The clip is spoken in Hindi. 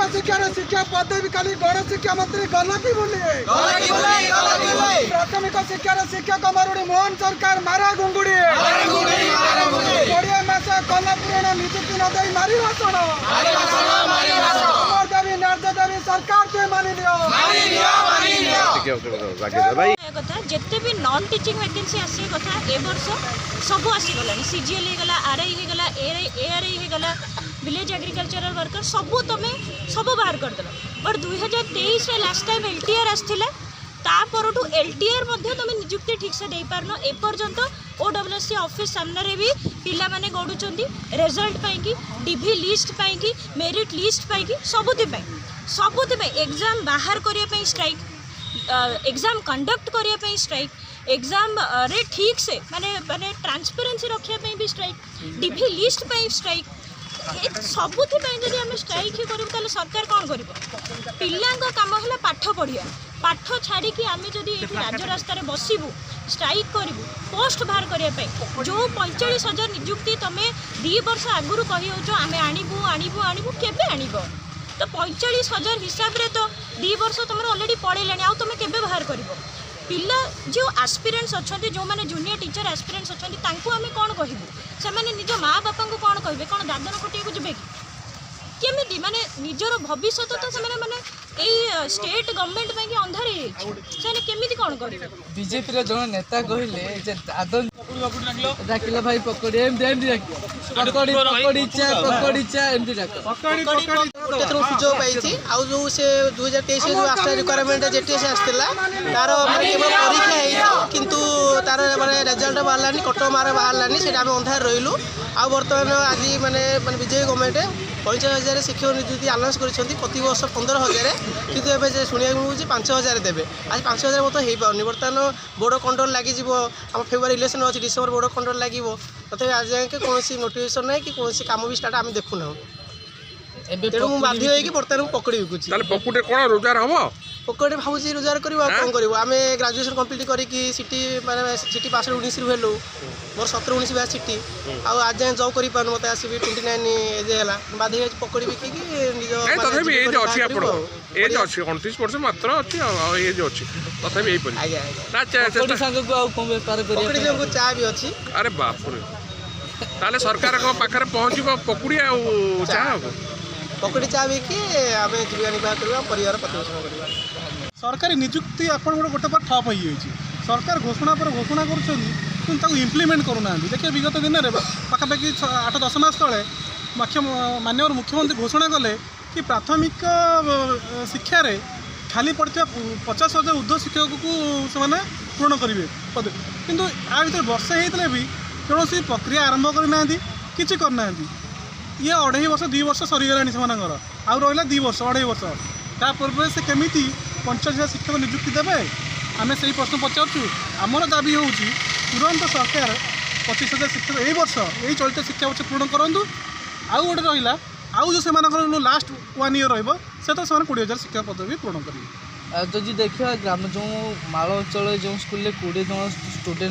शिक्षार शिक्षा पदवी खाली गण शिक्षा मंत्री गला की बोले प्राथमिक शिक्षार शिक्षक मरुड़ी मोहन सरकार मारा गुंगुड़ी 20 मास कला पूरण निजुक्ति न दे मारी भाषण दाबी न्याय दाबी सरकार के मानि लियो कथा जिते भी नॉन टीचिंग वैकेंसी आसी कथा ए वर्ष सब आसीगला सीजीएल होगला आरआई होगला एआरआई होगला विलेज एग्रीकल्चरल वर्कर सबू तुम सब बाहर करदेल बट 2023 लास्ट टाइम एलटीआर आसला तापरठू एलटीआर तुम निजुक्ति ठीक से दे पारन एपर्यंत ओडब्ल्यूएससी ऑफिस सामने भी पिला माने गड़ुचंदी रिजल्ट पाई डीवी लिस्ट पाई मेरिट लिस्ट पाई सबुति एग्जाम बाहर करने स्ट्राइक एग्जाम कंडक्ट करने स्ट्राइक एग्जाम रे ठीक से माने माने ट्रांसपेरेंसी रखापी भी स्ट्राइक डीवी लिस्ट पाई स्ट्राइक सबुथि जब आम स्ट्राइक ही करूँ ताले सरकार कौन कर पिला काम है पाठ पढ़िया पाठ छाड़ी आम जदि राजरास्त बसबू स्ट्राइक करूँ पोस्ट बाहर करने जो 45,000 निजुक्ति तुम्हें 2 वर्ष आगुरी कही आम आणबू आणबू आणबू केबे आणब तो 45,000 हिसाब रे तो 2 वर्ष तुम अलरेडी पढ़ेला आउ तुम केबे बाहर कर पिला जो एस्पिरेंट्स अच्छा जो मैंने जूनियर टीचर एस्पिरेंट्स अच्छा आम कौन कहबू से निज माँ बापा को कौन कहे कौन दादन खटिया को जी केमी माने निजर भविष्य तो से माने स्टेट गवर्नमेंट अंधार से केमी कौन कर बीजेपी जो नेता कहले दादन डाकिला भाई पकड़ी पकड़ी पकड़ी चा सुजोग पाई आउ जो से 2023 जो आस्था रिक्वायरमेंट जेटीएस आसला तार केवल परीक्षा किंतु तार माने रिजल्ट बाहरलानी कट मार्क बाहरलानी से आम अंधार रही आ बर्तमान आज माने बीजेपी गवर्नमेंट 50,000 शिक्षक नियुक्ति आनाउंस करती प्रति वर्ष 15,000 कितु ए शुणा मिलूँ 5,000 देवे आज 5,000 मत हो पानी बर्तमान बोर्ड कंट्रोल लगे आम फेब्रुआरी इलेक्शन अच्छी डिसेम्बर बोर्ड कंट्रोल लगे तथा आज जाए कौन नोटिफिकेशन ना कि कौन काम भी स्टार्ट आम देखुना तेणु मुझे बाध्य हो बर्तमान पकड़ी विकुची पकुटे कौन रोजगार हम पकड़े भावुँ रोजगार कर कौन कर आम ग्राजुएसन कम्प्लीट करके सिटी माने सिटी पास 19 हेलु मोर 17-19 बैच सिटी आज जाए जब कर मत आस 29 एज है बाध्य पकड़ी बिक निज एज अच्छी 29 वर्ष मात्र अच्छी एज अच्छी तथापि पकड़ी चा भी अच्छी अरे बाप ताले सरकार पाखे पहुँच पकुड़ी चा पकड़ी चा बिकी आम जीविका निर्वाह करवा परिवार प्रतिपोषण करवा सरकारी निजुक्ति आपण गोटे पर ठप हो सरकार घोषणा पर घोषणा कर इम्प्लीमेंट करूना देखिए विगत दिन में पाखापाखि 8-10 मास तले माननीय मुख्यमंत्री घोषणा कले कि प्राथमिक शिक्षा रे खाली पड़ता 50,000 उर्ध्व शिक्षक को से पूर्ण करेंगे पद किंतु आ भर वर्षे होते भी कौन प्रक्रिया आरंभ करना कि करना ये 2.5 वर्ष 2 वर्ष सरीगला से आउ रहा 2 वर्ष 2.5 वर्ष तापूर्व से केमी 50,000 शिक्षक नियुक्ति देवे आम से प्रश्न पचारू आमर दाबी हूँ तुरंत सरकार 25,000 शिक्षक यही वर्ष यही चलित शिक्षा वर्ष पूर्ण करूँ आउ गोटे रहा आउ जो से लास्ट 1 ईयर रो तो 20,000 शिक्षा पदवी पूर्ण करेंगे जदि देखा ग्राम जो माल अंचल जो स्कूल 20 जन स्टूडेंट